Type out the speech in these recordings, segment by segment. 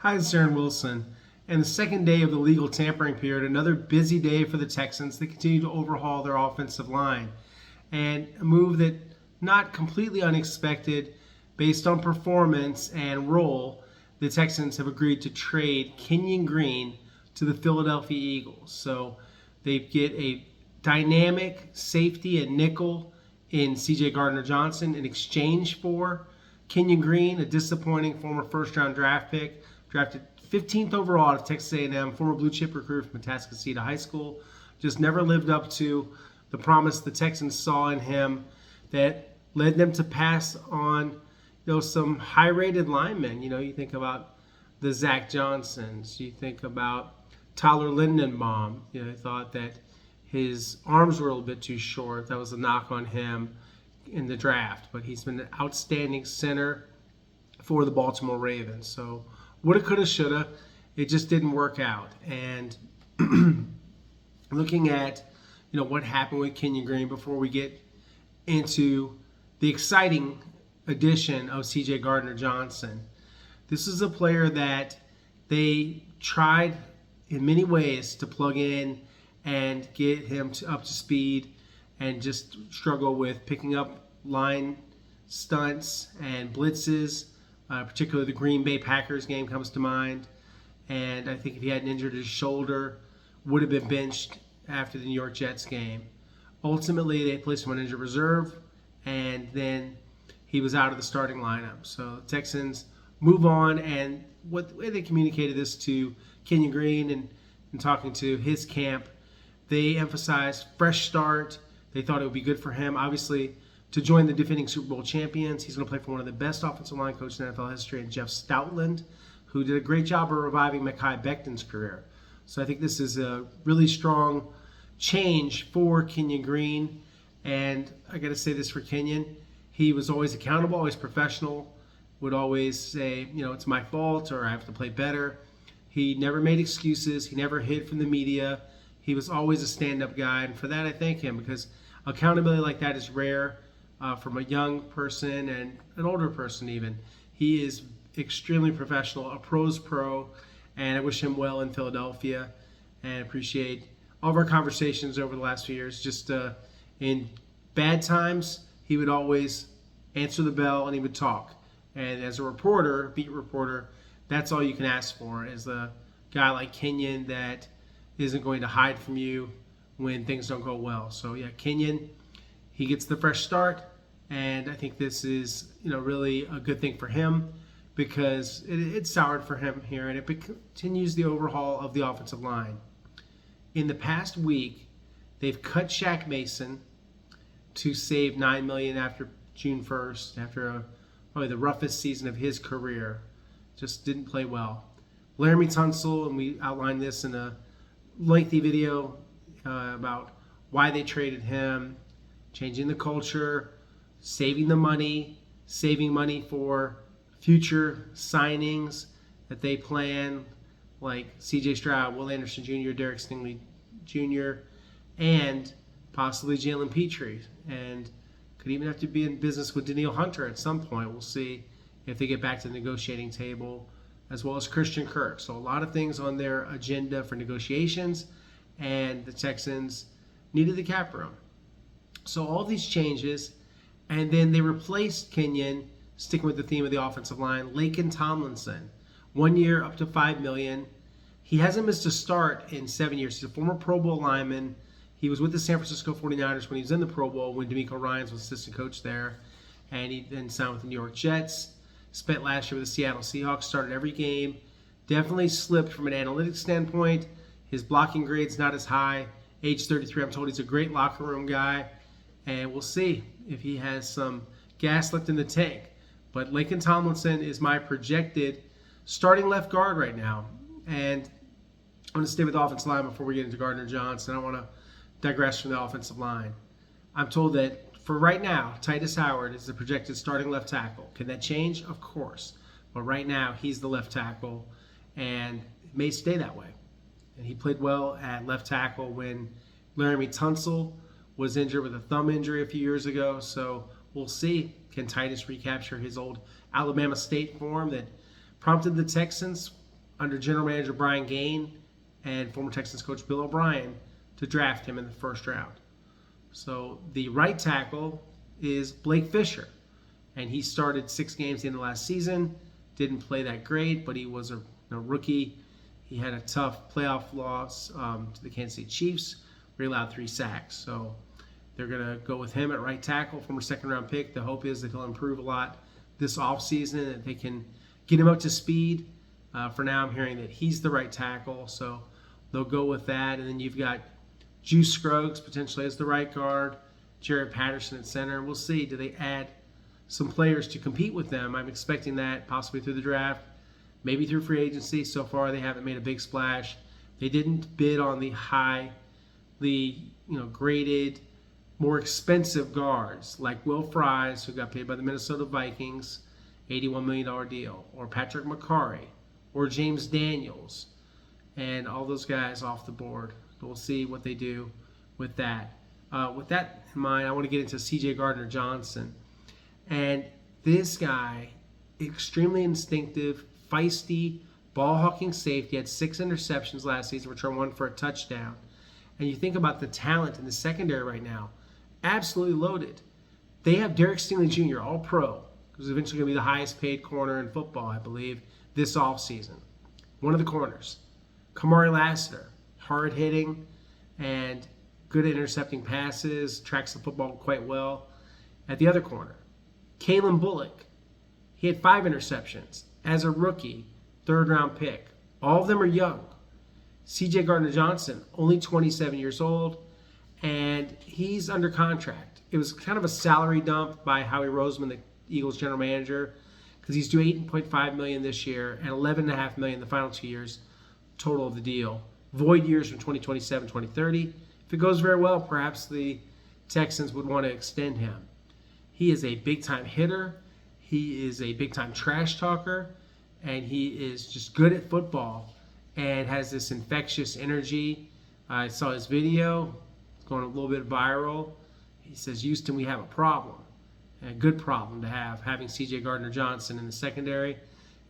Hi, this is Aaron Wilson. And the second day of the legal tampering period, another busy day for the Texans. They continue to overhaul their offensive line. And a move that not completely unexpected based on performance and role, the Texans have agreed to trade Kenyon Green to the Philadelphia Eagles. So they get a dynamic safety and nickel in CJ Gardner-Johnson in exchange for Kenyon Green, a disappointing former first-round draft pick, drafted 15th overall out of Texas A&M, former blue chip recruit from Atascocita High School. Just never lived up to the promise the Texans saw in him that led them to pass on some high-rated linemen. You think about the Zach Johnsons. You think about Tyler Lindenbaum. They thought that his arms were a little bit too short. That was a knock on him in the draft. But he's been an outstanding center for the Baltimore Ravens. So woulda, coulda, shoulda. It just didn't work out. And looking at what happened with Kenyon Green before we get into the exciting addition of CJ Gardner-Johnson. This is a player that they tried in many ways to plug in and get him up to speed, and just struggle with picking up line stunts and blitzes. Particularly the Green Bay Packers game comes to mind. And I think if he hadn't injured his shoulder, would have been benched after the New York Jets game. Ultimately, they placed him on injured reserve, and then he was out of the starting lineup. So the Texans move on, and the way they communicated this to Kenyon Green and talking to his camp, they emphasized fresh start. They thought it would be good for him, obviously, to join the defending Super Bowl champions. He's going to play for one of the best offensive line coaches in NFL history, and Jeff Stoutland, who did a great job of reviving Mekhi Becton's career. So I think this is a really strong change for Kenyon Green. And I got to say this for Kenyon. He was always accountable, always professional, would always say, it's my fault or I have to play better. He never made excuses. He never hid from the media. He was always a stand-up guy. And for that, I thank him, because accountability like that is rare from a young person and an older person even. He is extremely professional, a pro's pro, and I wish him well in Philadelphia, and appreciate all of our conversations over the last few years. Just in bad times, he would always answer the bell and he would talk. And as a reporter, beat reporter, that's all you can ask for, is a guy like Kenyon that isn't going to hide from you when things don't go well. So yeah, Kenyon, he gets the fresh start, and I think this is really a good thing for him, because it soured for him here, and it continues the overhaul of the offensive line. In the past week, they've cut Shaq Mason to save $9 million after June 1st, after probably the roughest season of his career. Just didn't play well. Laramie Tunsil, and we outlined this in a lengthy video about why they traded him, changing the culture, saving the money, saving money for future signings that they plan, like CJ Stroud, Will Anderson Jr., Derek Stingley Jr., and possibly Jalen Petrie. And could even have to be in business with Danielle Hunter at some point. We'll see if they get back to the negotiating table, as well as Christian Kirk. So a lot of things on their agenda for negotiations, and the Texans needed the cap room. So all these changes, and then they replaced Kenyon, sticking with the theme of the offensive line, Laken Tomlinson. 1 year, up to $5 million. He hasn't missed a start in 7 years. He's a former Pro Bowl lineman. He was with the San Francisco 49ers when he was in the Pro Bowl, when DeMeco Ryans was assistant coach there. And he then signed with the New York Jets. Spent last year with the Seattle Seahawks, started every game. Definitely slipped from an analytics standpoint. His blocking grade's not as high. Age 33, I'm told he's a great locker room guy. And we'll see if he has some gas left in the tank. But Laken Tomlinson is my projected starting left guard right now. And I'm going to stay with the offensive line before we get into Gardner-Johnson. I don't want to digress from the offensive line. I'm told that for right now, Titus Howard is the projected starting left tackle. Can that change? Of course. But right now, he's the left tackle, and it may stay that way. And he played well at left tackle when Laramie Tunsil was injured with a thumb injury a few years ago. So we'll see. Can Titus recapture his old Alabama State form that prompted the Texans under general manager Brian Gaine and former Texans coach Bill O'Brien to draft him in the first round. So the right tackle is Blake Fisher, and he started 6 games at the end of last season. Didn't play that great, but he was a rookie. He had a tough playoff loss to the Kansas City Chiefs, where he allowed 3 sacks. So they're going to go with him at right tackle, former second-round pick. The hope is that he'll improve a lot this offseason, that they can get him up to speed. For now, I'm hearing that he's the right tackle, so they'll go with that. And then you've got Juice Scruggs potentially as the right guard, Jared Patterson at center. We'll see. Do they add some players to compete with them? I'm expecting that possibly through the draft, maybe through free agency. So far, they haven't made a big splash. They didn't bid on the highly, graded, more expensive guards like Will Fries, who got paid by the Minnesota Vikings, $81 million deal, or Patrick McCarry, or James Daniels, and all those guys off the board. But we'll see what they do with that. With that in mind, I want to get into CJ Gardner-Johnson. And this guy, extremely instinctive, feisty, ball-hawking safety, had 6 interceptions last season, returned 1 for a touchdown. And you think about the talent in the secondary right now, absolutely loaded. They have Derek Stingley Jr., all-pro, who's eventually going to be the highest-paid corner in football, I believe, this offseason. One of the corners. Kamari Lassiter, hard-hitting and good at intercepting passes, tracks the football quite well. At the other corner, Kalen Bullock. He had 5 interceptions as a rookie, 3rd-round pick. All of them are young. CJ Gardner-Johnson, only 27 years old, and he's under contract. It was kind of a salary dump by Howie Roseman, the Eagles general manager, because he's due $8.5 million this year and $11.5 million the final 2 years total of the deal. Void years from 2027, 2030. If it goes very well, perhaps the Texans would want to extend him. He is a big-time hitter. He is a big-time trash talker, and he is just good at football and has this infectious energy. I saw his video. It's going a little bit viral. He says, Houston, we have a problem. A good problem to have, having CJ Gardner-Johnson in the secondary.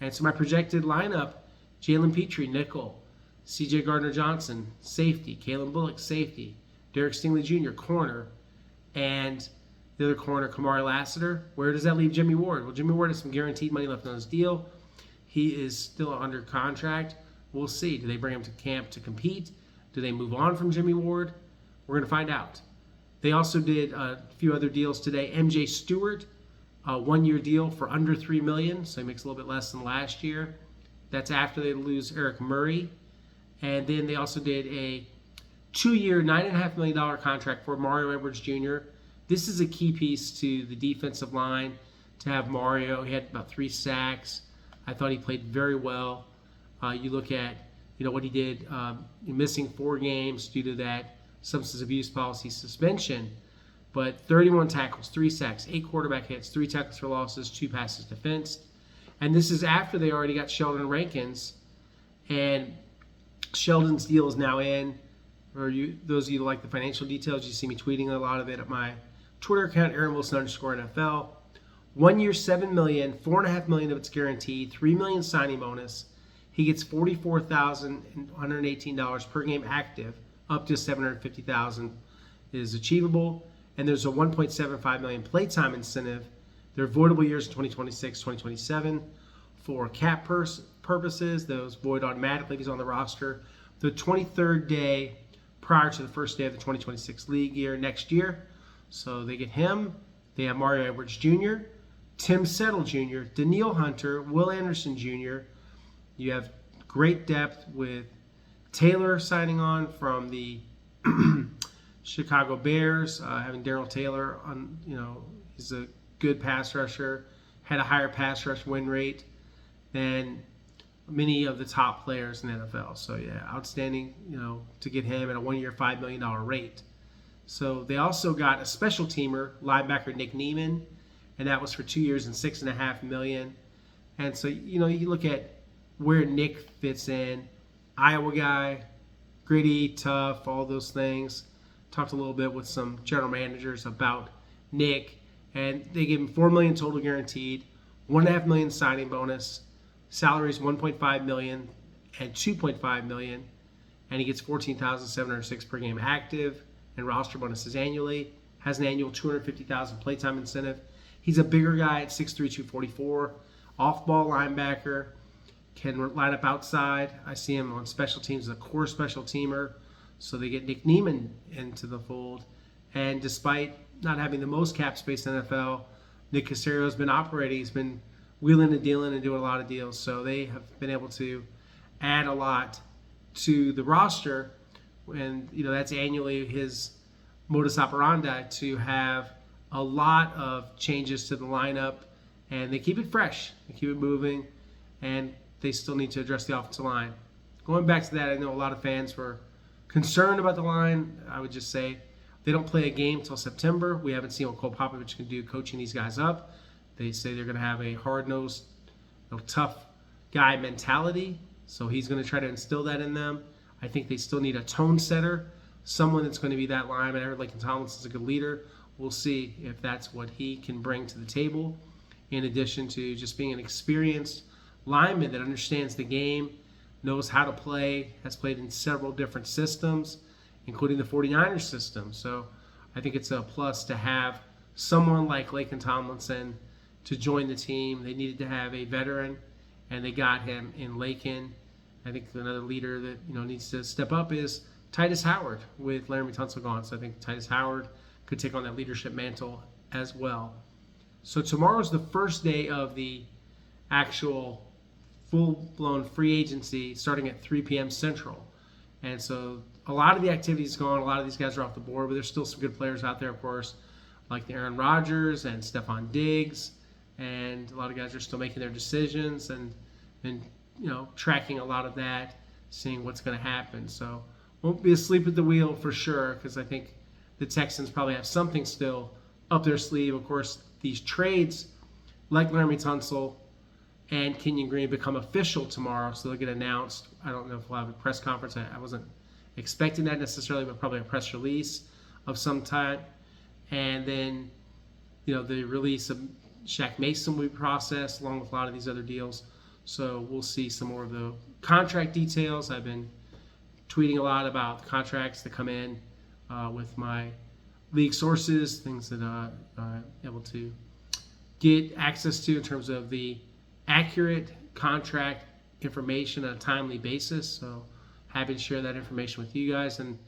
And so my projected lineup, Jalen Petrie, nickel. CJ Gardner-Johnson, safety. Kalen Bullock, safety. Derek Stingley Jr., corner. And the other corner, Kamari Lassiter. Where does that leave Jimmy Ward? Well, Jimmy Ward has some guaranteed money left on his deal. He is still under contract. We'll see. Do they bring him to camp to compete? Do they move on from Jimmy Ward? We're going to find out. They also did a few other deals today. MJ Stewart, a 1-year deal for under $3 million, so he makes a little bit less than last year. That's after they lose Eric Murray. And then they also did a 2-year, $9.5 million contract for Mario Edwards Jr. This is a key piece to the defensive line to have Mario. He had about 3 sacks. I thought he played very well. You look at what he did, missing 4 games due to that substance abuse policy suspension, but 31 tackles, 3 sacks, 8 quarterback hits, 3 tackles for losses, 2 passes defensed. And this is after they already got Sheldon Rankins, and Sheldon's deal is now in. For those of you that like the financial details, you see me tweeting a lot of it at my Twitter account, @AaronWilson_NFL. 1 year, $7 million, $4.5 million of it's guaranteed, $3 million signing bonus. He gets $44,118 per game active, up to $750,000 is achievable, and there's a $1.75 million playtime incentive. They're voidable years in 2026, 2027. For cap purposes, those void automatically if he's on the roster the 23rd day prior to the first day of the 2026 league year next year. So they get him. They have Mario Edwards Jr., Tim Settle Jr., Daniil Hunter, Will Anderson Jr. You have great depth with Taylor signing on from the Chicago Bears, having Darrell Taylor on, he's a good pass rusher, had a higher pass rush win rate than many of the top players in the NFL. So yeah, outstanding, to get him at a 1-year, $5 million rate. So they also got a special teamer, linebacker Nick Neiman, and that was for 2 years and $6.5 million. And so, you look at where Nick fits in. Iowa guy, gritty, tough, all those things. Talked a little bit with some general managers about Nick, and they gave him $4 million total guaranteed, $1.5 million signing bonus, salaries $1.5 million, and $2.5 million, and he gets $14,706 per game active and roster bonuses annually. Has an annual $250,000 playtime incentive. He's a bigger guy at 6'3", 244, off-ball linebacker, can line up outside. I see him on special teams as a core special teamer, so they get Nick Niemann into the fold. And despite not having the most cap space in the NFL, Nick Caserio's been operating. He's been wheeling and dealing and doing a lot of deals, so they have been able to add a lot to the roster, and that's annually his modus operandi, to have a lot of changes to the lineup, and they keep it fresh, they keep it moving, and they still need to address the offensive line. Going back to that, I know a lot of fans were concerned about the line. I would just say they don't play a game till September. We haven't seen what Cole Popovich can do coaching these guys up. They say they're going to have a hard-nosed, tough guy mentality, so he's going to try to instill that in them. I think they still need a tone setter, someone that's going to be that lineman. I heard Laken Tomlinson's a good leader. We'll see if that's what he can bring to the table, in addition to just being an experienced lineman that understands the game, knows how to play, has played in several different systems, including the 49ers system. So I think it's a plus to have someone like Laken Tomlinson to join the team. They needed to have a veteran, and they got him in Laken. I think another leader that needs to step up is Titus Howard with Laramie Tunsil gone. So I think Titus Howard could take on that leadership mantle as well. So tomorrow's the first day of the actual full-blown free agency, starting at 3 p.m. Central. And so a lot of the activity is gone. A lot of these guys are off the board, but there's still some good players out there, of course, like the Aaron Rodgers and Stephon Diggs. And a lot of guys are still making their decisions and tracking a lot of that, seeing what's going to happen. So won't be asleep at the wheel for sure, because I think the Texans probably have something still up their sleeve. Of course, these trades, like Laramie Tunsil and Kenyon Green, become official tomorrow, so they'll get announced. I don't know if we'll have a press conference. I wasn't expecting that necessarily, but probably a press release of some type. And then, the release of Shaq Mason will be processed, along with a lot of these other deals. So we'll see some more of the contract details. I've been tweeting a lot about the contracts that come in with my league sources, things that I'm able to get access to in terms of the accurate contract information on a timely basis. So happy to share that information with you guys, and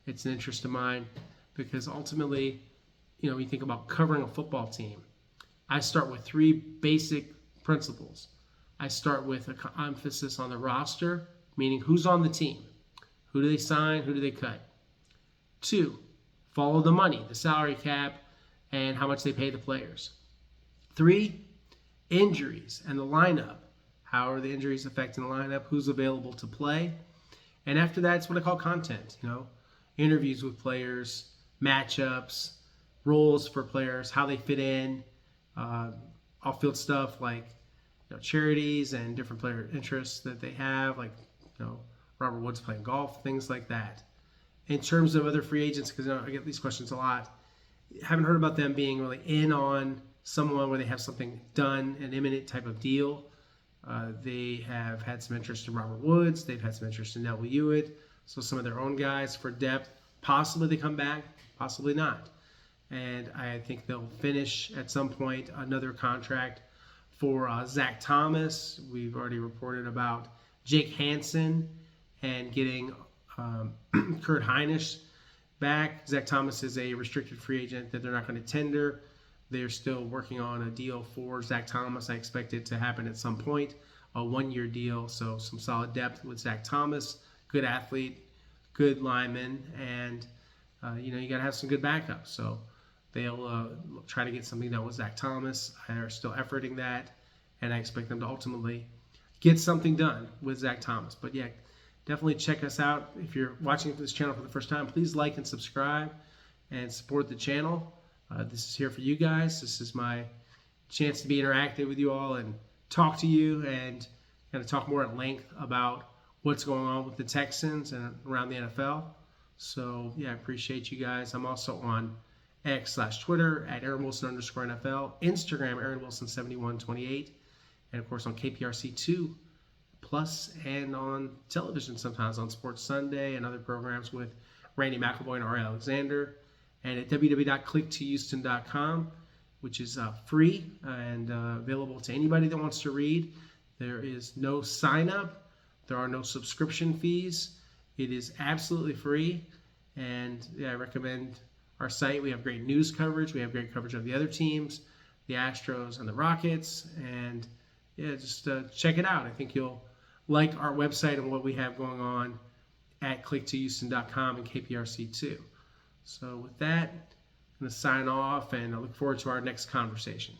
it's an interest of mine because ultimately, when you think about covering a football team, I start with 3 basic principles. I start with an emphasis on the roster, meaning who's on the team. Who do they sign? Who do they cut? 2, follow the money, the salary cap, and how much they pay the players. 3, injuries and the lineup. How are the injuries affecting the lineup? Who's available to play? And after that, it's what I call content. Interviews with players, matchups, roles for players, how they fit in, off-field stuff like charities and different player interests that they have, like Robert Woods playing golf, things like that. In terms of other free agents, because I get these questions a lot, haven't heard about them being really in on someone where they have something done, an imminent type of deal. They have had some interest in Robert Woods. They've had some interest in Neville Hewitt. So some of their own guys for depth. Possibly they come back, possibly not. And I think they'll finish at some point another contract for Zach Thomas. We've already reported about Jake Hansen and getting Kurt Heinisch back. Zach Thomas is a restricted free agent that they're not going to tender. They're still working on a deal for Zach Thomas. I expect it to happen at some point, a 1-year deal. So some solid depth with Zach Thomas, good athlete, good lineman, and you got to have some good backups. So they'll try to get something done with Zach Thomas. They're still efforting that, and I expect them to ultimately get something done with Zach Thomas. But yeah, definitely check us out. If you're watching this channel for the first time, please like and subscribe and support the channel. This is here for you guys. This is my chance to be interactive with you all and talk to you and kind of talk more at length about what's going on with the Texans and around the NFL. So yeah, I appreciate you guys. I'm also on X/Twitter at AaronWilson_NFL, Instagram AaronWilson7128, and of course on KPRC2 Plus and on television sometimes on Sports Sunday and other programs with Randy McElvoy and Ari Alexander. And at www.clicktohouston.com, which is free and available to anybody that wants to read. There is no sign up. There are no subscription fees. It is absolutely free. And I recommend our site. We have great news coverage. We have great coverage of the other teams, the Astros and the Rockets. And just check it out. I think you'll like our website and what we have going on at clicktohouston.com and KPRC too. So with that, I'm going to sign off, and I look forward to our next conversation.